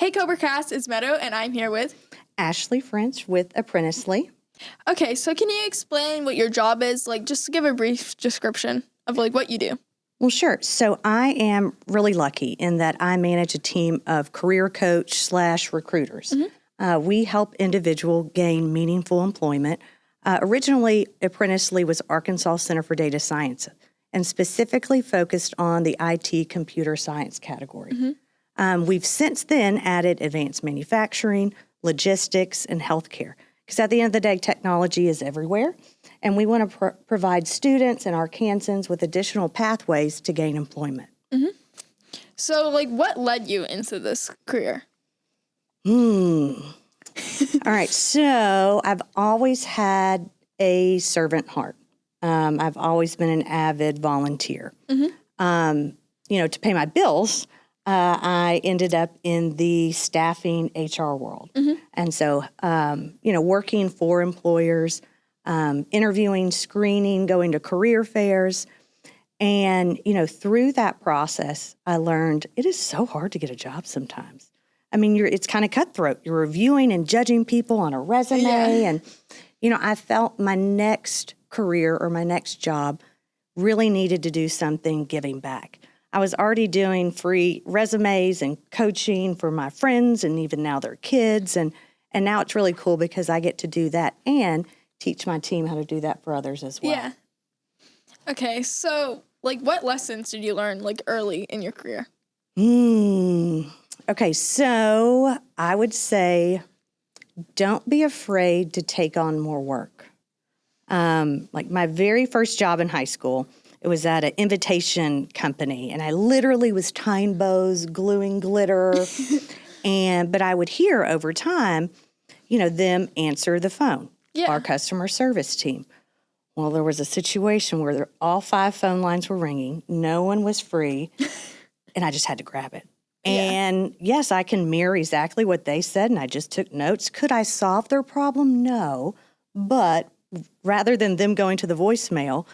Hey Cobracast, it's Meadow, and I'm here with Ashley French with Apprenticely. Okay, so can you explain what your job is? Just to give a brief description of what you do. Well, sure. So I am really lucky in that I manage a team of career coach / recruiters. We help individuals gain meaningful employment. Originally, Apprenticely was Arkansas Center for Data Science and specifically focused on the IT computer science category. We've since then added advanced manufacturing, logistics, and healthcare. Because at the end of the day, technology is everywhere, and we want to provide students and Arkansans with additional pathways to gain employment. So, what led you into this career? All right, so I've always had a servant heart. I've always been an avid volunteer. To pay my bills, I ended up in the staffing HR world. And so, working for employers, interviewing, screening, going to career fairs. And, through that process, I learned it is so hard to get a job sometimes. I mean, it's kind of cutthroat. You're reviewing and judging people on a resume. Yeah. And, I felt my next career or my next job really needed to do something giving back. I was already doing free resumes and coaching for my friends and even now their kids. And now it's really cool because I get to do that and teach my team how to do that for others as well. Yeah. Okay, so, what lessons did you learn, early in your career? Okay, so I would say don't be afraid to take on more work. My very first job in high school, it was at an invitation company, and I literally was tying bows, gluing glitter, but I would hear over time, them answer the phone, our customer service team. Well, there was a situation where all 5 phone lines were ringing, no one was free, and I just had to grab it. And yes, I can mirror exactly what they said, and I just took notes. Could I solve their problem? No, but rather than them going to the voicemail,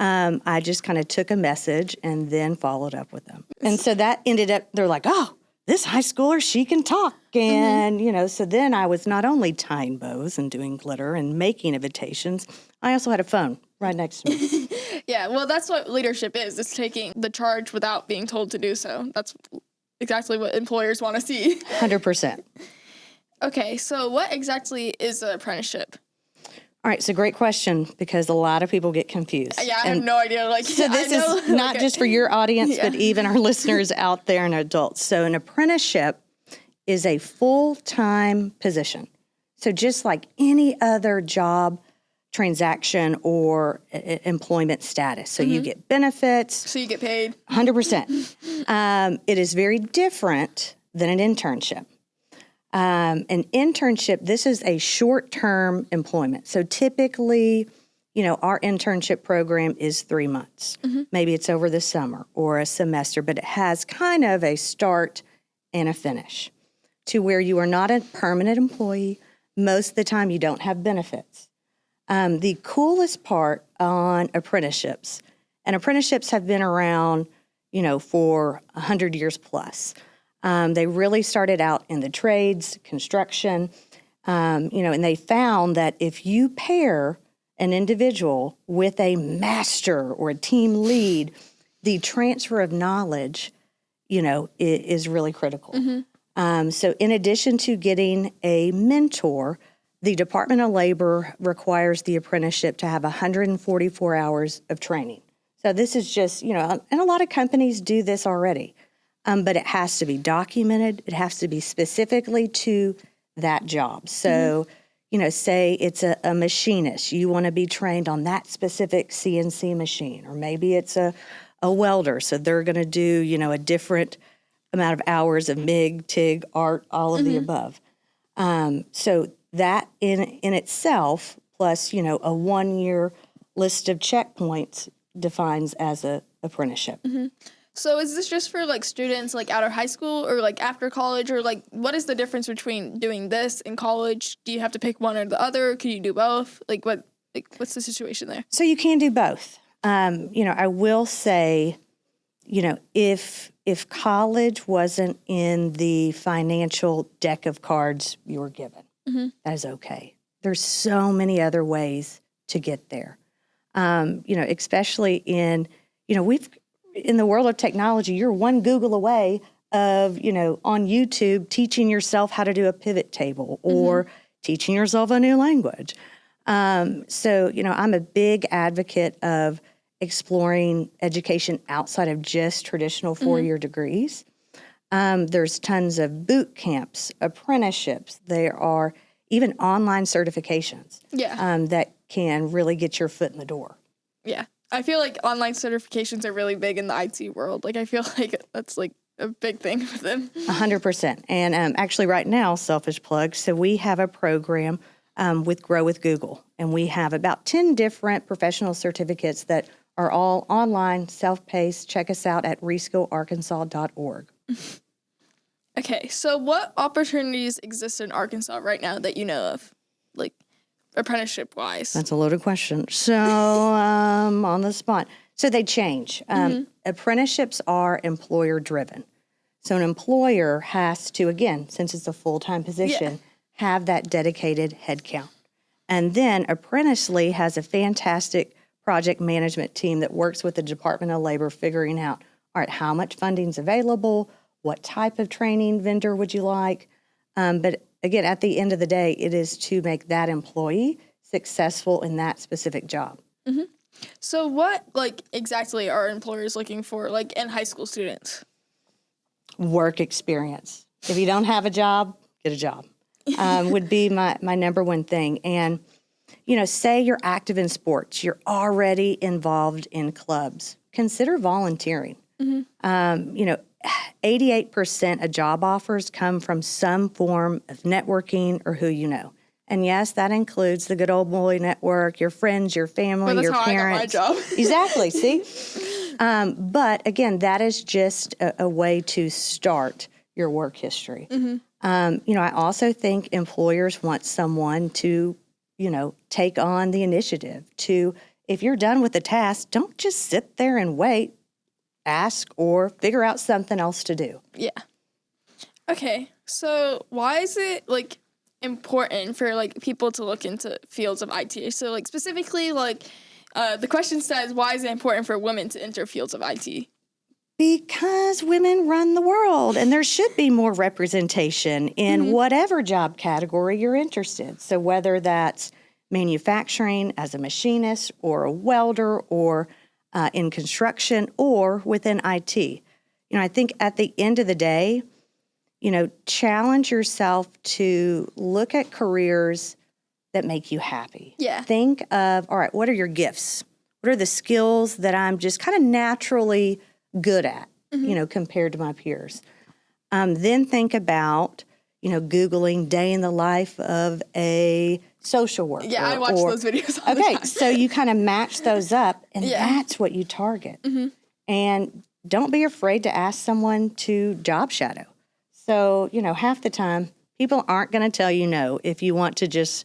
I just kind of took a message and then followed up with them. And so that ended up, they're like, oh, this high schooler, she can talk. And, so then I was not only tying bows and doing glitter and making invitations, I also had a phone right next to me. Yeah, well, that's what leadership is. It's taking the charge without being told to do so. That's exactly what employers want to see. 100%. Okay, so what exactly is an apprenticeship? All right, so great question because a lot of people get confused. Yeah, I have no idea. So this is not just for your audience, but even our listeners out there and adults. So an apprenticeship is a full-time position. So just like any other job, transaction, or employment status. So you get benefits. So you get paid. 100%. It is very different than an internship. An internship, this is a short-term employment. So typically, our internship program is 3 months. Maybe it's over the summer or a semester, but it has kind of a start and a finish to where you are not a permanent employee. Most of the time, you don't have benefits. The coolest part on apprenticeships, and apprenticeships have been around, for 100 years plus. They really started out in the trades, construction, and they found that if you pair an individual with a master or a team lead, the transfer of knowledge, is really critical. So in addition to getting a mentor, the Department of Labor requires the apprenticeship to have 144 hours of training. So this is just, and a lot of companies do this already. But it has to be documented. It has to be specifically to that job. So, say it's a machinist. You want to be trained on that specific CNC machine. Or maybe it's a welder. So they're going to do, a different amount of hours of MIG, TIG, art, all of the above. So that in itself, plus, a 1-year list of checkpoints defines as a apprenticeship. So is this just for students out of high school or after college, or what is the difference between doing this in college? Do you have to pick one or the other? Can you do both? What's the situation there? So you can do both. I will say, if if college wasn't in the financial deck of cards you were given, that is okay. There's so many other ways to get there. Especially in the world of technology, you're one Google away of, on YouTube, teaching yourself how to do a pivot table or teaching yourself a new language. So, I'm a big advocate of exploring education outside of just traditional four-year degrees. There's tons of boot camps, apprenticeships. There are even online certifications that can really get your foot in the door. Yeah. I feel like online certifications are really big in the IT world. Like, I feel like that's like a big thing for them. 100%. And actually right now, selfish plug, so we have a program with Grow with Google. And we have about 10 different professional certificates that are all online, self-paced. Check us out at reskillarkansas.org. Okay, so what opportunities exist in Arkansas right now that you know of, like apprenticeship-wise? That's a loaded question. So on the spot. So they change. Apprenticeships are employer-driven. So an employer has to, again, since it's a full-time position, have that dedicated headcount. And then Apprenticely has a fantastic project management team that works with the Department of Labor figuring out, all right, how much funding's available, what type of training vendor would you like? But again, at the end of the day, it is to make that employee successful in that specific job. So what, exactly are employers looking for, in high school students? Work experience. If you don't have a job, get a job. Would be my number one thing. And, say you're active in sports, you're already involved in clubs, consider volunteering. 88% of job offers come from some form of networking or who you know. And yes, that includes the good old boy network, your friends, your family, that's your how parents. I got my job. Exactly, see? But again, that is just a way to start your work history. I also think employers want someone to, take on the initiative to, if you're done with the task, don't just sit there and wait, ask or figure out something else to do. Yeah. Okay. So why is it important for people to look into fields of IT? So specifically the question says, why is it important for women to enter fields of IT? Because women run the world, and there should be more representation in whatever job category you're interested. So whether that's manufacturing as a machinist or a welder or in construction or within IT. I think at the end of the day, challenge yourself to look at careers that make you happy. Yeah. Think of, all right, what are your gifts? What are the skills that I'm just kind of naturally good at, compared to my peers? Then think about, Googling day in the life of a social worker. Yeah, I watch those videos all the time. So you kind of match those up, and that's what you target. And don't be afraid to ask someone to job shadow. So, half the time, people aren't going to tell you no if you want to just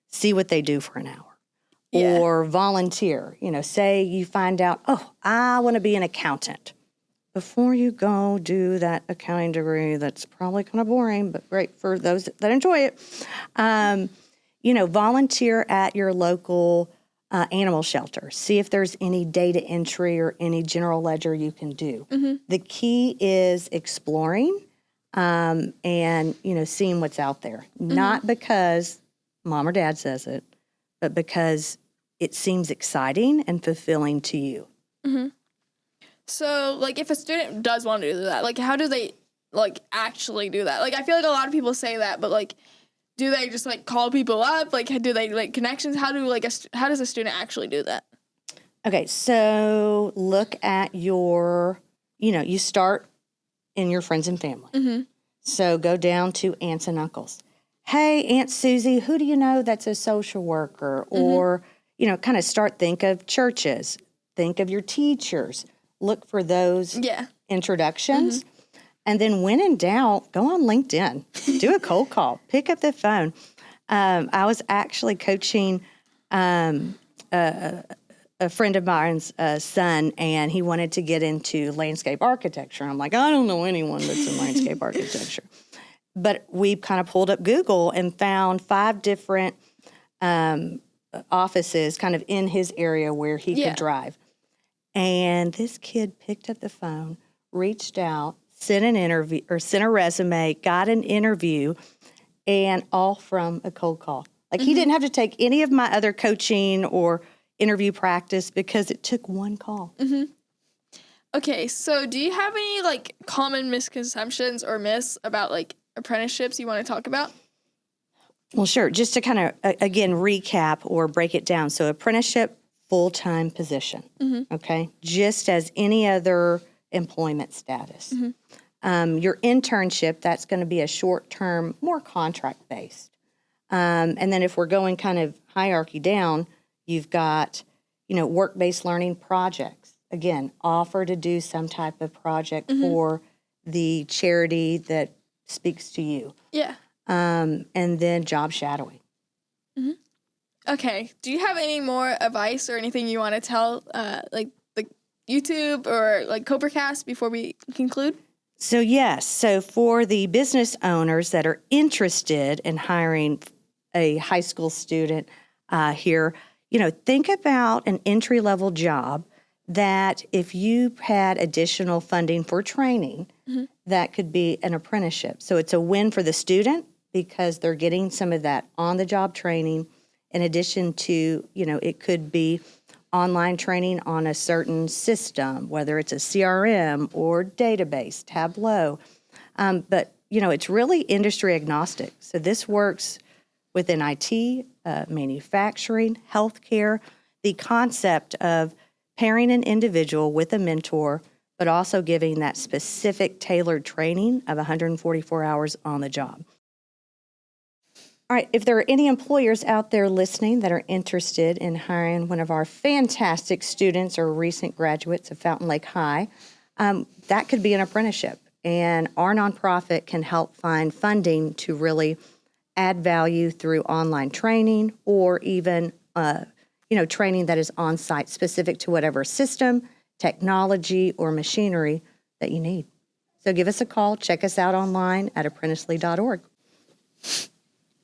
see what they do for an hour. Or volunteer. Say you find out, I want to be an accountant. Before you go do that accounting degree that's probably kind of boring, but great for those that enjoy it, volunteer at your local animal shelter. See if there's any data entry or any general ledger you can do. The key is exploring and, seeing what's out there. Not because mom or dad says it, but because it seems exciting and fulfilling to you. So, if a student does want to do that, how do they, actually do that? I feel like a lot of people say that, but, do they just, call people up? Do they, connections? How does a student actually do that? Okay, so look at your, you start in your friends and family. So go down to aunts and uncles. Hey, Aunt Susie, who do you know that's a social worker? Or, kind of think of churches, think of your teachers. Look for those introductions. And then when in doubt, go on LinkedIn, do a cold call, pick up the phone. I was actually coaching a a friend of mine's son, and he wanted to get into landscape architecture. I'm like, I don't know anyone that's in landscape architecture. But we kind of pulled up Google and found 5 different offices kind of in his area where he could drive. And this kid picked up the phone, reached out, sent an interview or sent a resume, got an interview, and all from a cold call. Like he didn't have to take any of my other coaching or interview practice because it took one call. Okay, so do you have any like common misconceptions or myths about like apprenticeships you want to talk about? Well, sure. Just to kind of, again, recap or break it down. So apprenticeship, full-time position, okay? Just as any other employment status. Your internship, that's going to be a short-term, more contract-based. And then if we're going kind of hierarchy down, you've got, work-based learning projects. Again, offer to do some type of project for the charity that speaks to you. Yeah. And then job shadowing. Okay. Do you have any more advice or anything you want to tell, like YouTube or like Cobracast before we conclude? So yes. So for the business owners that are interested in hiring a high school student here, think about an entry-level job that if you had additional funding for training, that could be an apprenticeship. So it's a win for the student because they're getting some of that on-the-job training. In addition to, it could be online training on a certain system, whether it's a CRM or database, Tableau. But, it's really industry agnostic. So this works within IT, manufacturing, healthcare, the concept of pairing an individual with a mentor, but also giving that specific tailored training of 144 hours on the job. All right, if there are any employers out there listening that are interested in hiring one of our fantastic students or recent graduates of Fountain Lake High, that could be an apprenticeship. And our nonprofit can help find funding to really add value through online training or even, training that is on-site specific to whatever system, technology, or machinery that you need. So give us a call. Check us out online at apprenticely.org.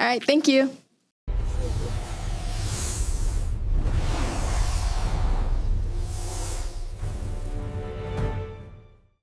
All right. Thank you.